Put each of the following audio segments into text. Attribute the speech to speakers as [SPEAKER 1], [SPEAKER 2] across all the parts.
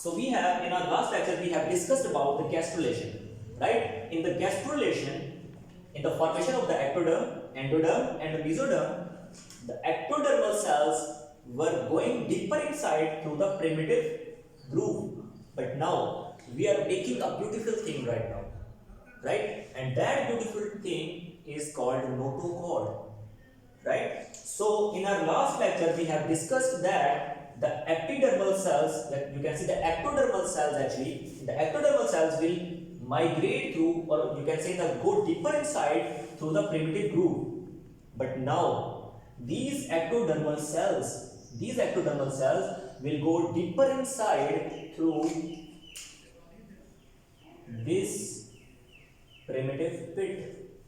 [SPEAKER 1] So we have, in our last lecture, we have discussed about the gastrulation, right? In the gastrulation, in the formation of the ectoderm, endoderm and the mesoderm, the ectodermal cells were going deeper inside through the primitive groove. But now we are making a beautiful thing right now, right? And that beautiful thing is called notochord, right? So in our last lecture we have discussed that the epidermal cells, that you can see the ectodermal cells, actually the ectodermal cells will migrate through, or you can say that go deeper inside through the primitive groove. But now these ectodermal cells will go deeper inside through this primitive pit,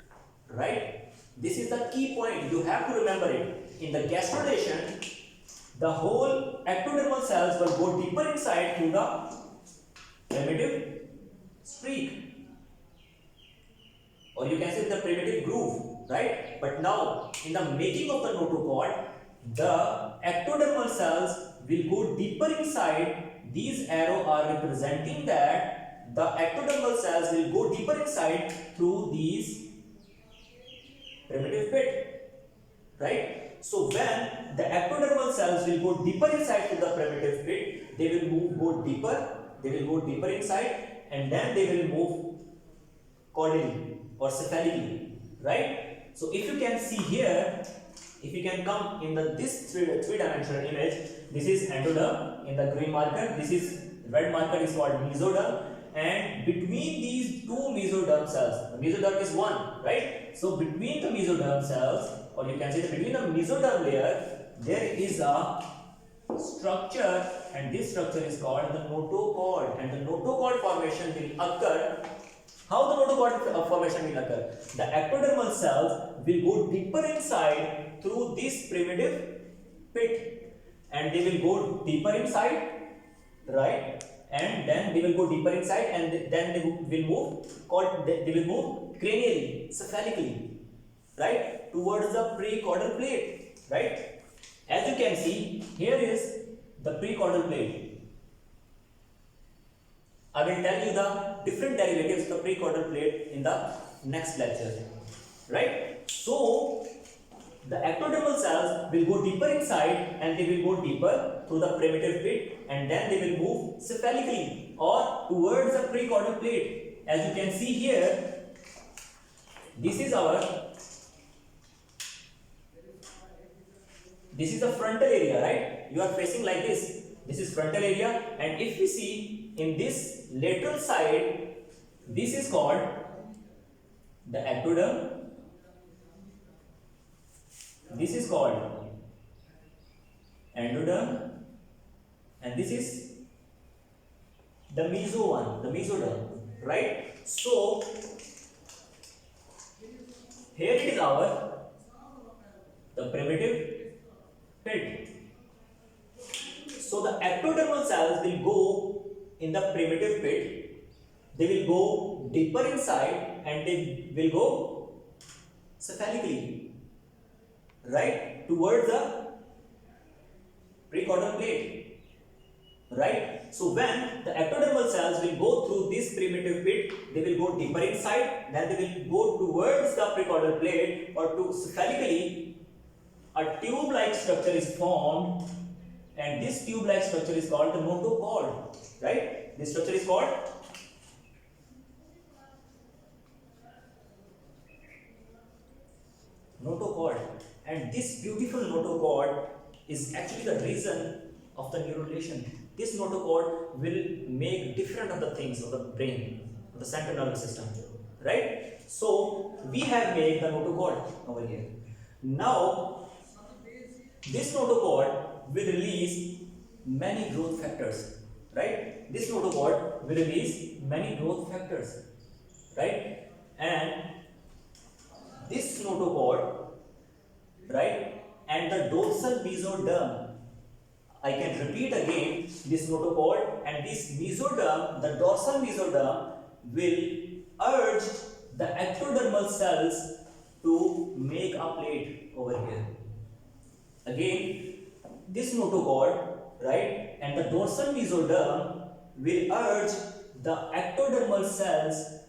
[SPEAKER 1] right? This is the key point, you have to remember it. In the gastrulation, the whole ectodermal cells will go deeper inside through the primitive streak, or you can say the primitive groove, right? But now in the making of the notochord, the ectodermal cells will go deeper inside. These arrows are representing that the ectodermal cells will go deeper inside through these primitive pit, right? So when the ectodermal cells will go deeper inside to the primitive pit, they will go deeper inside, and then they will move caudally or cephalically, right? So if you can see here, if you can come in this three-dimensional image, this is endoderm in the green marker, this is red marker is called mesoderm, and between these two mesoderm cells, the mesoderm is one, right? So between the mesoderm cells, or you can say that between the mesoderm layer, there is a structure, and this structure is called the notochord, and the notochord formation will occur. How the notochord formation will occur? The ectodermal cells will go deeper inside through this primitive pit, and they will go deeper inside, right? And then they will go deeper inside, and then they will move cranially, cephalically, right, towards the precaudal plate, right? As you can see, here is the precaudal plate. I will tell you the different derivatives of the precaudal plate in the next lecture, right? So the ectodermal cells will go deeper inside, and they will go deeper through the primitive pit, and then they will move cephalically or towards the precaudal plate. As you can see here, this is the frontal area, right? You are facing like this. This is frontal area, and if we see in this lateral side, this is called the ectoderm. This is called endoderm, and this is the mesoderm, right? So here it is the primitive pit. So the ectodermal cells will go in the primitive pit, they will go deeper inside, and they will go cephalically, right, towards the precaudal plate, right? So when the ectodermal cells will go through this primitive pit, they will go deeper inside, then they will go towards the precaudal plate, or to cephalically. A tube-like structure is formed, and this tube-like structure is called the notochord, right? This structure is called notochord, and this beautiful notochord is actually the reason of the neurulation. This notochord will make different of the things of the brain, of the central nervous system, right? So we have made the notochord over here. Now this notochord will release many growth factors, right? This notochord will release many growth factors, right? And this notochord, right, and the dorsal mesoderm, I can repeat again, this notochord and this mesoderm, the dorsal mesoderm, will urge the ectodermal cells to make a plate over here. Again, this notochord, right, and the dorsal mesoderm will urge the ectodermal cells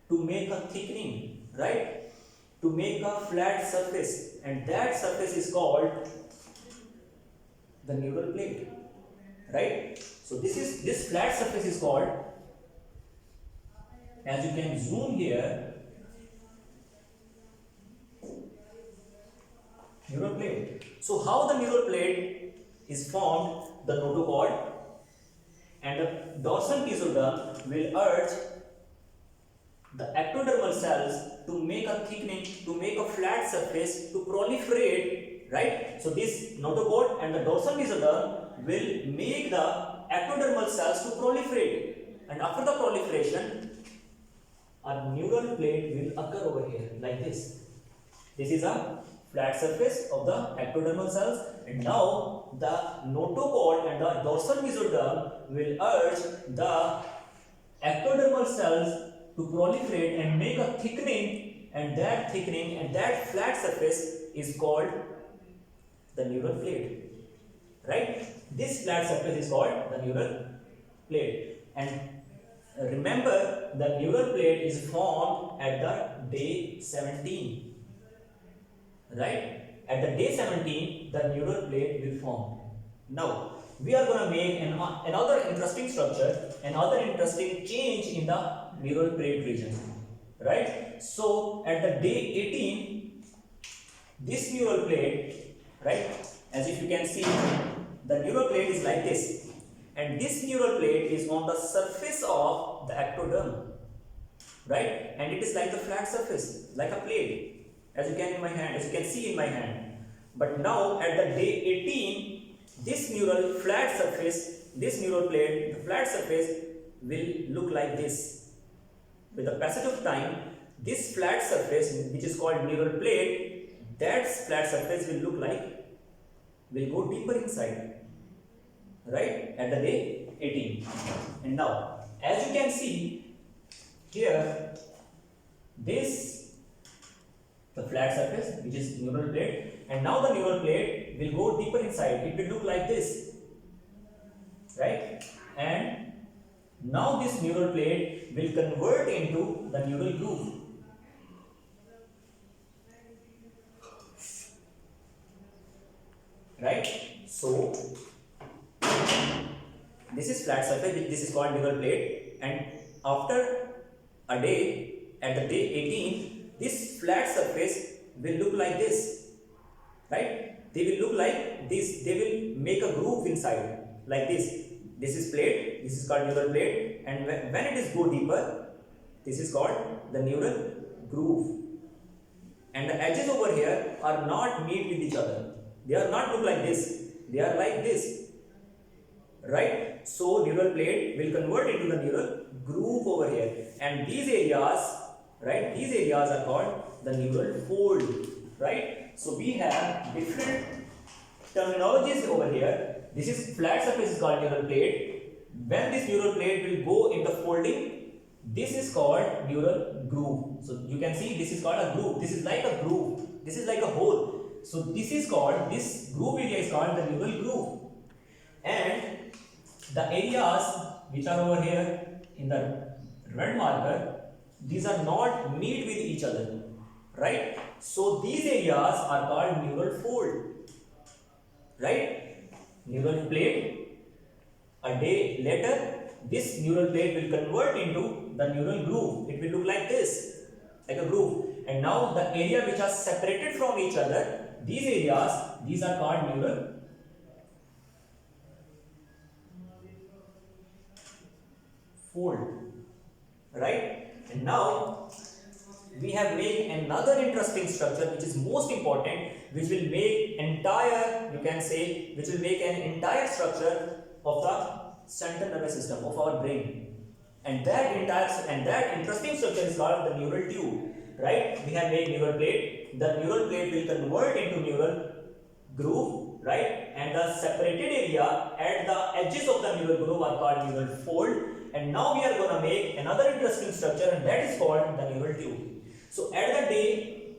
[SPEAKER 1] to make a thickening, right? To make a flat surface, and that surface is called the neural plate, right? So this flat surface is called, as you can zoom here, neural plate. So how the neural plate is formed? The notochord and the dorsal mesoderm will urge the ectodermal cells to make a thickening, to make a flat surface, to proliferate, right? So this notochord and the dorsal mesoderm will make the ectodermal cells to proliferate, and after the proliferation, a neural plate will occur over here like this. This is a flat surface of the ectodermal cells, and now the notochord and the dorsal mesoderm will urge the ectodermal cells to proliferate and make a thickening, and that flat surface is called the neural plate, right? This flat surface is called the neural plate, and remember, the neural plate is formed at the day 17, right? At the day 17, the neural plate will form. Now, we are going to make another interesting structure, another interesting change in the neural plate region, right? So, at the day 18, this neural plate, right, as if you can see, the neural plate is like this, and this neural plate is on the surface of the ectoderm, right, and it is like a flat surface, like a plate, as you can see in my hand. But now at the day 18, this neural flat surface, this neural plate, the flat surface will look like this. With the passage of time, this flat surface, which is called neural plate, that flat surface will look like, will go deeper inside, right, at the day 18. And now, as you can see here, this, the flat surface, which is neural plate, and now the neural plate will go deeper inside. It will look like this, right? And now this neural plate will convert into the neural groove, right? So this is flat surface, this is called neural plate, and after a day, at the day 18, this flat surface will look like this, right? They will look like this, they will make a groove inside, like this. This is plate, this is called neural plate, and when it is go deeper, this is called the neural groove. And the edges over here are not meet with each other. They are not look like this, they are like this, right? So neural plate will convert into the neural groove over here, and these areas, right, these areas are called the neural fold, right? So we have different terminologies over here. This is flat surface is called neural plate. When this neural plate will go in the folding, this is called neural groove. So you can see this is called a groove. This is like a groove. This is like a hole. So this is called, this groove area is called the neural groove. And the areas which are over here in the red marker, these are not meet with each other, right? So these areas are called neural fold, right? Neural plate, a day later, this neural plate will convert into the neural groove. It will look like this, like a groove. And now the area which are separated from each other, these areas, these are called neural fold, right? And now we have made another interesting structure which is most important, which will make entire, you can say, which will make an entire structure of the central nervous system of our brain. And that interesting structure is called the neural tube, right? We have made neural plate. The neural plate will convert into neural groove, right? And the separated area at the edges of the neural groove are called neural fold. And now we are going to make another interesting structure, and that is called the neural tube. So at the day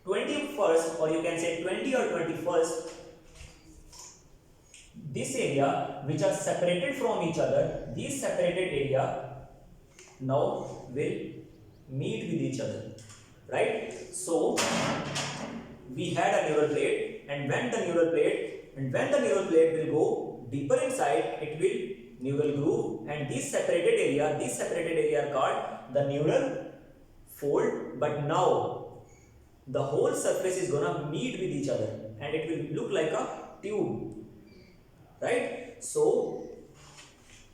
[SPEAKER 1] 21st, or you can say 20 or 21st, this area which are separated from each other, these separated area now will meet with each other, right? So we had a neural plate, and when the neural plate will go deeper inside, it will neural groove, and these separated area are called the neural fold. But now the whole surface is gonna meet with each other, and it will look like a tube, right? So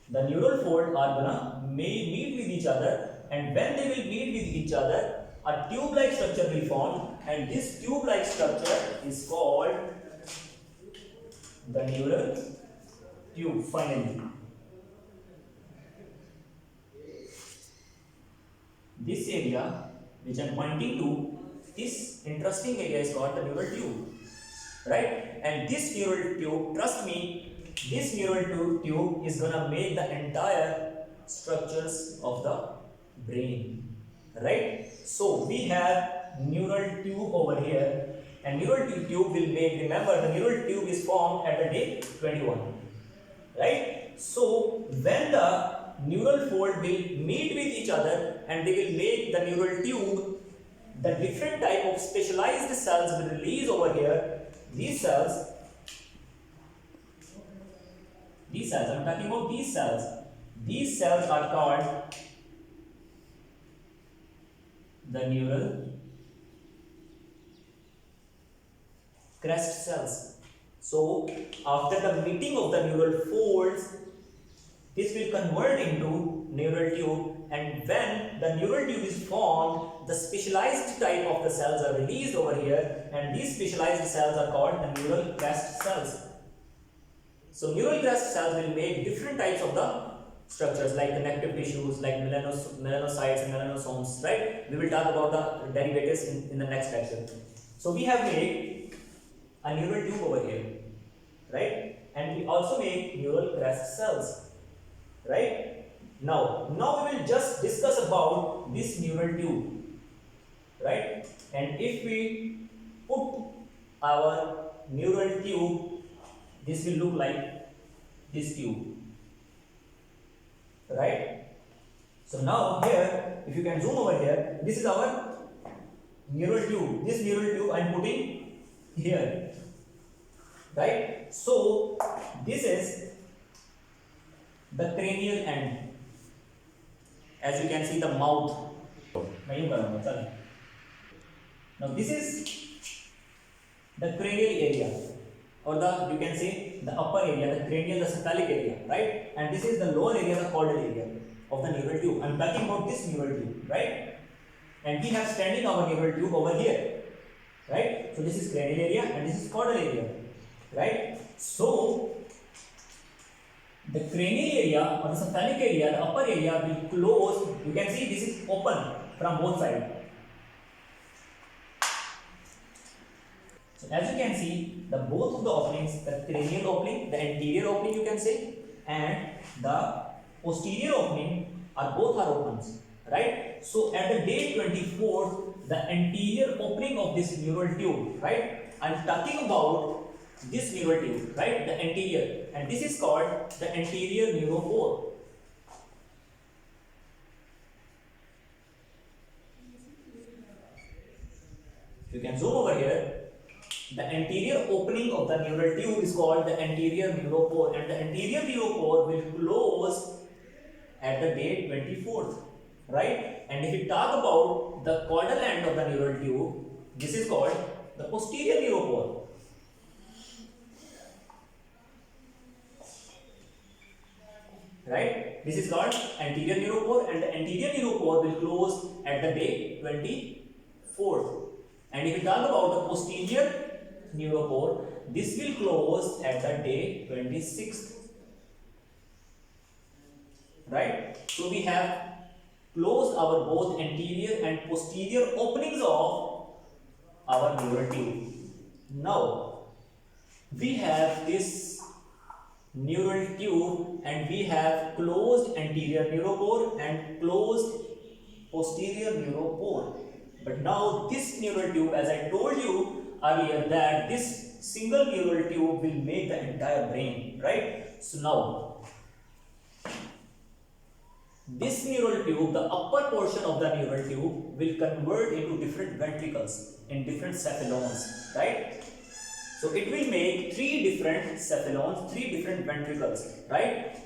[SPEAKER 1] the neural fold are gonna meet with each other, and when they will meet with each other, a tube-like structure will form, and this tube-like structure is called the neural tube. Finally, this area which I am pointing to, this interesting area is called the neural tube, right? And this neural tube, trust me, this neural tube is gonna make the entire structures of the brain, right? So we have neural tube over here, and neural tube will make, remember, the neural tube is formed at the day 21, right? So when the neural fold will meet with each other and they will make the neural tube, the different type of specialized cells will release over here. These cells, I'm talking about these cells. These cells are called the neural crest cells. So after the meeting of the neural folds, this will convert into neural tube, and when the neural tube is formed, the specialized type of the cells are released over here, and these specialized cells are called the neural crest cells. So neural crest cells will make different types of the structures like connective tissues, like melanocytes and melanosomes, right? We will talk about the derivatives in the next lecture. So we have made a neural tube over here, right? And we also make neural crest cells, right? Now we will just discuss about this neural tube, right? And if we put our neural tube, this will look like this tube, right? So now here, if you can zoom over here, this is our neural tube. This neural tube I am putting here, right? So this is the cranial end. As you can see, the mouth. Now this is the cranial area, or you can say the upper area, the cranial, the cephalic area, right? And this is the lower area, the caudal area of the neural tube. I am talking about this neural tube, right? And we have standing our neural tube over here, right? So this is cranial area and this is caudal area, right? So the cranial area or the cephalic area, the upper area will close. You can see this is open from both sides. So as you can see, the both of the openings, the cranial opening, the anterior opening you can say, and the posterior opening both are opens, right? So at the day 24, the anterior opening of this neural tube, right? I am talking about this neural tube, right? The anterior, and this is called the anterior neuropore. You can zoom over here. The anterior opening of the neural tube is called the anterior neuropore, and the anterior neuropore will close at the day 24th, right? And if we talk about the caudal end of the neural tube, this is called the posterior neuropore. Right? This is called anterior neuropore, and the anterior neuropore will close at the day 24th. And if we talk about the posterior neuropore, this will close at the day 26th. Right? So we have closed our both anterior and posterior openings of our neural tube. Now we have this neural tube and we have closed anterior neuropore and closed posterior neuropore. But now this neural tube, as I told you earlier, that this single neural tube will make the entire brain, right? So now this neural tube, the upper portion of the neural tube will convert into different ventricles in different cephalons, right? So it will make three different cephalons, three different ventricles, right?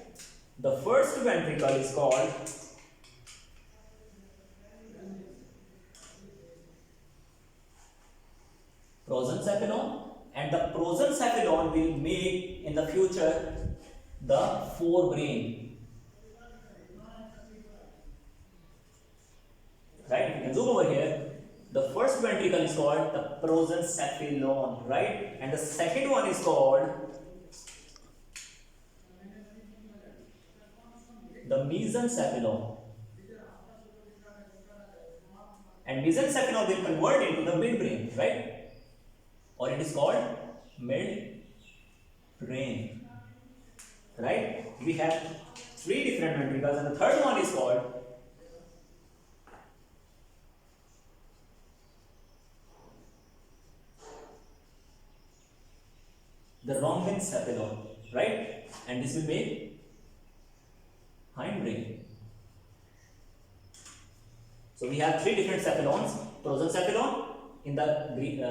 [SPEAKER 1] The first ventricle is called prosencephalon, and the prosencephalon will make in the future the forebrain, right? You can zoom over here. The first ventricle is called the prosencephalon, right? And the second one is called the mesencephalon. And mesencephalon will convert into the midbrain, right? Or it is called midbrain, right? We have three different ventricles, and the third one is called the rhombencephalon, right? And this will make hindbrain. So we have three different cephalons. Prosencephalon in the green,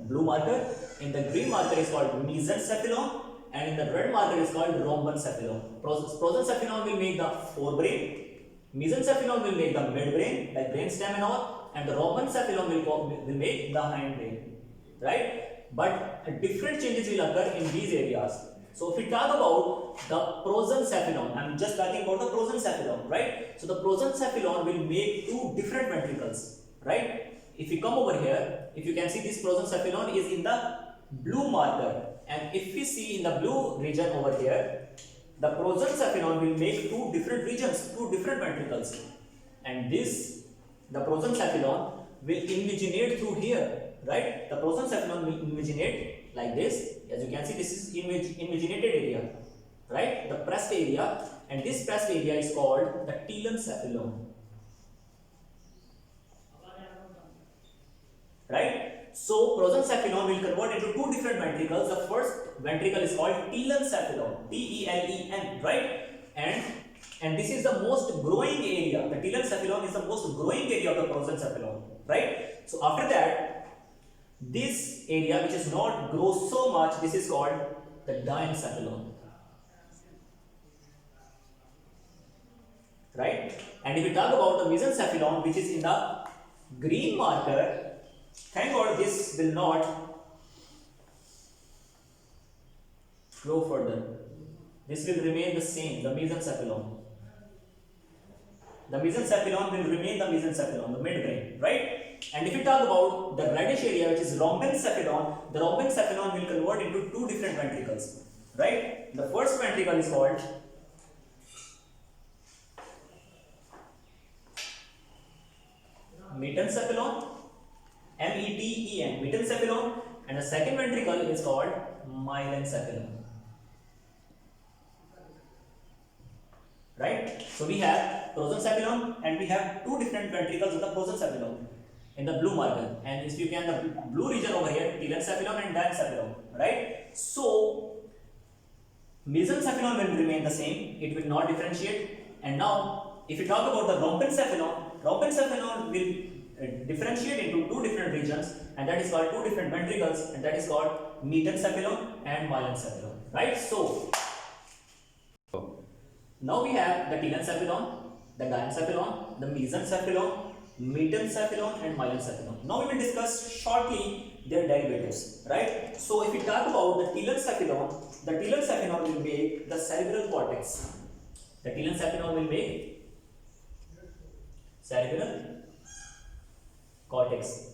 [SPEAKER 1] blue marker, in the green marker is called mesencephalon, and in the red marker is called rhombencephalon. Prosencephalon will make the forebrain, mesencephalon will make the midbrain, like brainstem and all, and the rhombencephalon will make the hindbrain, right? But different changes will occur in these areas. So if we talk about the prosencephalon, I am just talking about the prosencephalon, right? So the prosencephalon will make two different ventricles, right? If you come over here, if you can see, this prosencephalon is in the blue marker, and if we see in the blue region over here, the prosencephalon will make two different regions, two different ventricles, and this, the prosencephalon will invaginate through here, right? The prosencephalon will invaginate like this. As you can see, this is invaginated area, right? The pressed area, and this pressed area is called the telencephalon, right? So prosencephalon will convert into two different ventricles. The first ventricle is called telencephalon, T-E-L-E-N, right? And this is the most growing area. The telencephalon is the most growing area of the prosencephalon, right? So after that, this area which is not grow so much, this is called the diencephalon, right? And if we talk about the mesencephalon, which is in the green marker, thank God this will not grow further. This will remain the same, the mesencephalon. The mesencephalon will remain the mesencephalon, the midbrain, right? And if you talk about the reddish area, which is rhombencephalon, the rhombencephalon will convert into two different ventricles, right? The first ventricle is called metencephalon, M-E-T-E-N, metencephalon, and the second ventricle is called myelencephalon, right? So we have prosencephalon, and we have two different ventricles of the prosencephalon in the blue marker, and if you can, the blue region over here, telencephalon and diencephalon, right? So mesencephalon will remain the same, it will not differentiate. And now if you talk about the rhombencephalon will differentiate into two different regions, and that is called two different ventricles, and that is called metencephalon and myelencephalon, right? So now we have the telencephalon, the diencephalon, the mesencephalon, metencephalon and myelencephalon. Now we will discuss shortly their derivatives, right? So if we talk about the telencephalon will make the cerebral cortex. The telencephalon will make cerebral cortex,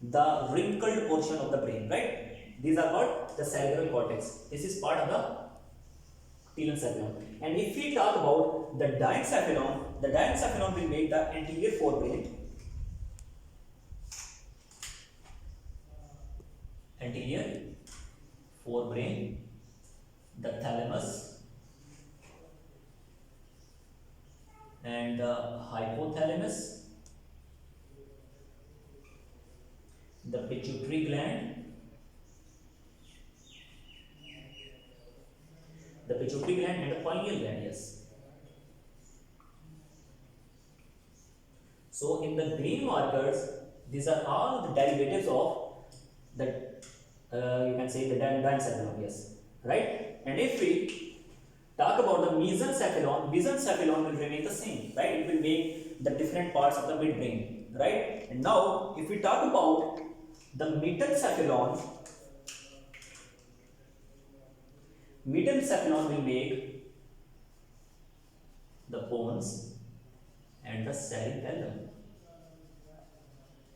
[SPEAKER 1] the wrinkled portion of the brain, right? These are called the cerebral cortex. This is part of the telencephalon. And if we talk about the diencephalon will make the anterior forebrain, the thalamus and the hypothalamus, the pituitary gland, pituitary gland and the pineal gland. Yes. So in the green markers, these are all the derivatives of the you can say the diencephalon. Yes, right. And if we talk about the mesencephalon will remain the same, right? It will make the different parts of the midbrain, right? And now if we talk about the metencephalon will make the bones and the cerebellum,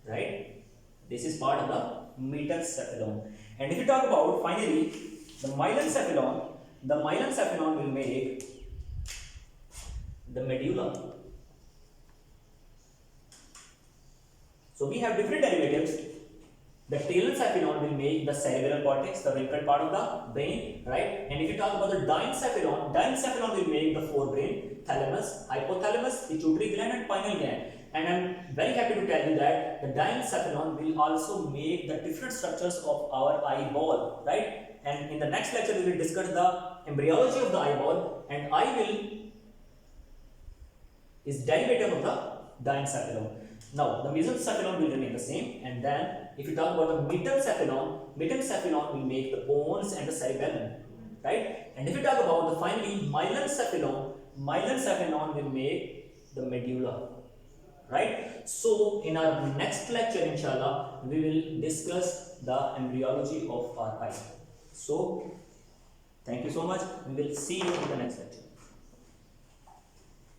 [SPEAKER 1] right? This is part of the metencephalon. And if you talk about finally the myelencephalon will make the medulla. So we have different derivatives. The telencephalon will make the cerebral cortex, the ventral part of the brain, right? And if you talk about the diencephalon will make the forebrain, thalamus, hypothalamus, pituitary gland and pineal gland. And I'm very happy to tell you that the diencephalon will also make the different structures of our eyeball, right? And in the next lecture we will discuss the embryology of the eyeball, and eye is derivative of the diencephalon. Now the mesencephalon will remain the same, and then if you talk about the metencephalon will make the bones and the cerebellum, right? And if you talk about the finally myelencephalon will make the medulla, right? So in our next lecture, inshallah, we will discuss the embryology of our eye. So thank you so much. We will see you in the next lecture.